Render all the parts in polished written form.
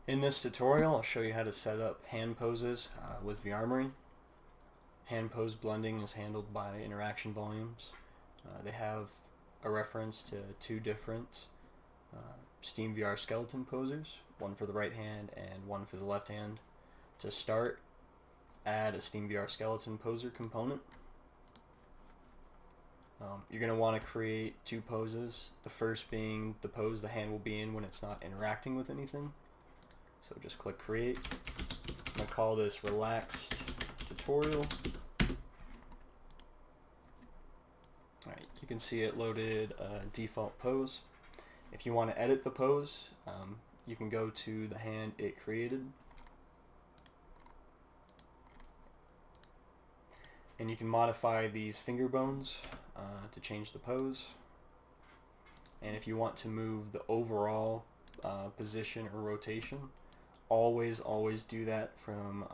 In this tutorial, I'll show you how to set up hand poses with V Armory. Hand pose blending is handled by interaction volumes. They have a reference to two different Steam VR skeleton posers, one for the right hand and one for the left hand. To start, add a Steam VR skeleton poser component. You're going to want to create two poses, the first being the pose the hand will be in when it's not interacting with anything. So just click create. I'm going to call this relaxed tutorial. Alright, you can see it loaded a default pose. If you want to edit the pose, you can go to the hand it created. And you can modify these finger bones to change the pose. And if you want to move the overall position or rotation, always do that from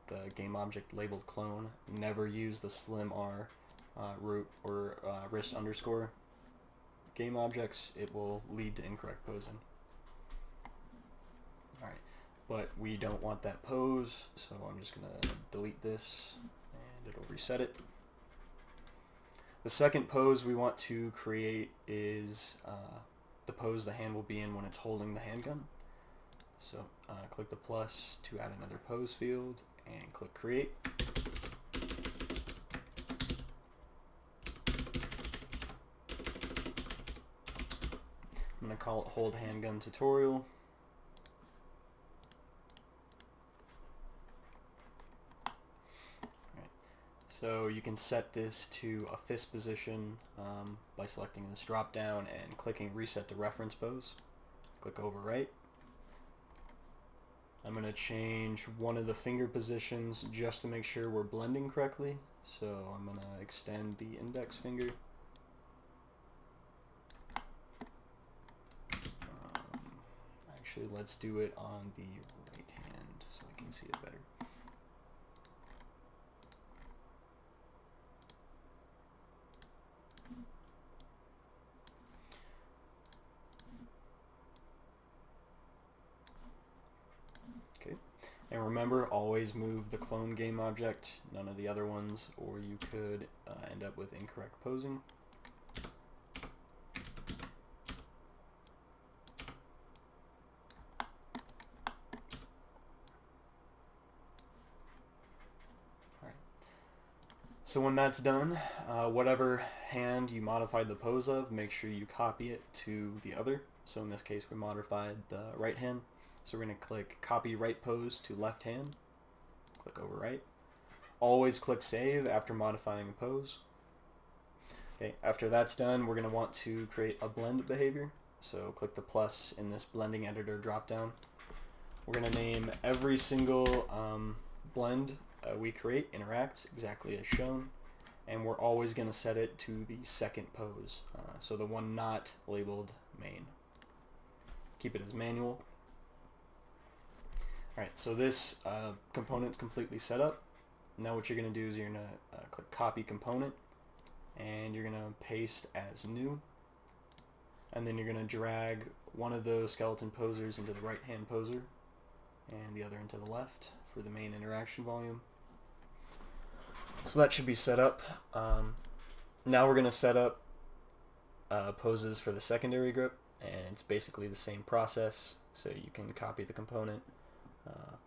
the game object labeled clone. Never use the slim R root or wrist underscore game objects. It will lead to incorrect posing. Alright, but we don't want that pose, so I'm just going to delete this and it'll reset it. The second pose we want to create is the pose the hand will be in when it's holding the handgun. So click the plus to add another pose field and click create. I'm going to call it hold handgun tutorial. So you can set this to a fist position by selecting this drop down and clicking reset the reference pose. Click overwrite. I'm going to change one of the finger positions just to make sure we're blending correctly. So I'm going to extend the index finger. Actually, let's do it on the right hand so I can see it better. Okay, and remember, always move the clone game object, none of the other ones, or you could end up with incorrect posing. Alright, so when that's done, whatever hand you modified the pose of, make sure you copy it to the other. So in this case, we modified the right hand. So we're going to click copy right pose to left hand, click overwrite. Always click save after modifying a pose. Okay, after that's done, we're going to want to create a blend behavior. So click the plus in this blending editor dropdown. We're going to name every single blend we create interact exactly as shown, and we're always going to set it to the second pose, so the one not labeled main. Keep it as manual. Alright, so this component's completely set up. Now what you're going to do is you're going to click copy component, and you're going to paste as new, and then you're going to drag one of those skeleton posers into the right hand poser and the other into the left for the main interaction volume. So that should be set up. Now we're going to set up poses for the secondary grip, and it's basically the same process. So you can copy the component,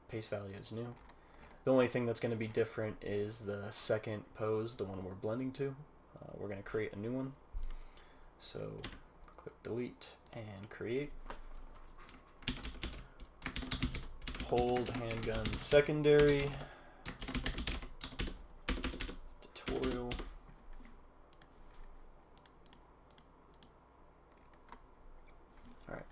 paste value as new. The only thing that's going to be different is the second pose, the one we're blending to. We're going to create a new one. So click delete and create. Hold handgun secondary tutorial. Alright.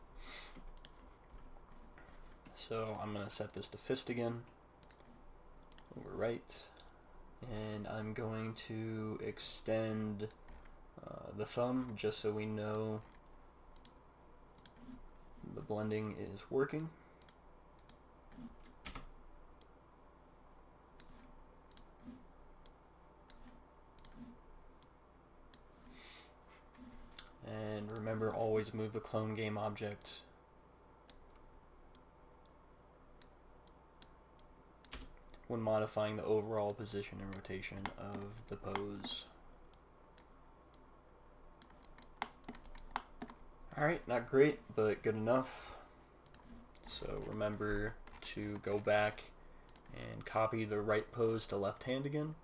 So I'm going to set this to fist again. Overwrite. And I'm going to extend the thumb just so we know the blending is working. And remember, always move the clone game object when modifying the overall position and rotation of the pose. Alright, not great, but good enough. So remember to go back and copy the right pose to left hand again.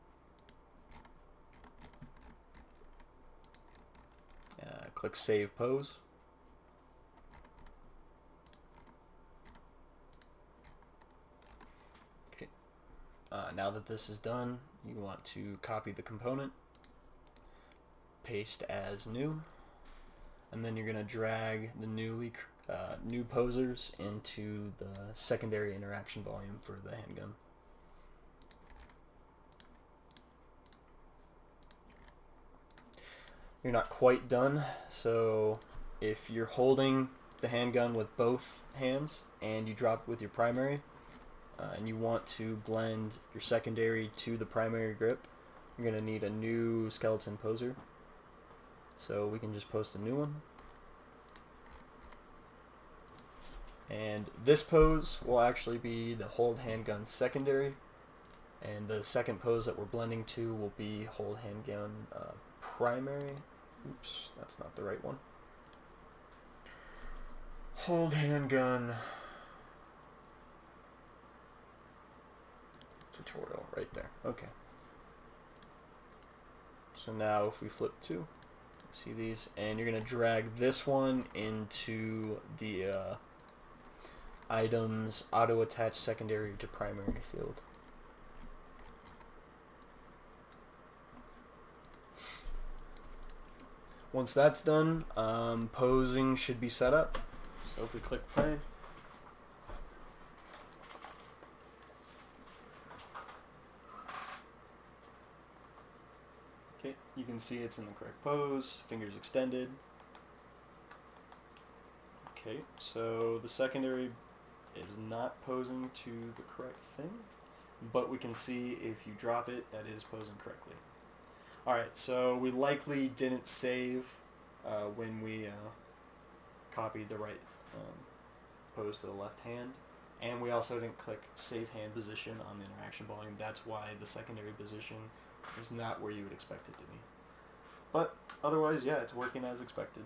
Click Save Pose. Okay. Now that this is done, you want to copy the component, paste as new, and then you're going to drag the new posers into the secondary interaction volume for the handgun. You're not quite done, so if you're holding the handgun with both hands and you drop it with your primary, and you want to blend your secondary to the primary grip, you're going to need a new skeleton poser. So we can just post a new one. And this pose will actually be the hold handgun secondary, and the second pose that we're blending to will be hold handgun primary. Oops, that's not the right one. Hold handgun tutorial right there. Okay. So now if we flip to, see these, and you're going to drag this one into the items auto attach secondary to primary field. Once that's done, posing should be set up. So if we click play, okay, you can see it's in the correct pose, fingers extended. Okay, so the secondary is not posing to the correct thing, but we can see if you drop it, that is posing correctly. Alright, so we likely didn't save when we copied the right pose to the left hand, and we also didn't click Save Hand Position on the interaction volume. That's why the secondary position is not where you would expect it to be. But otherwise, yeah, it's working as expected.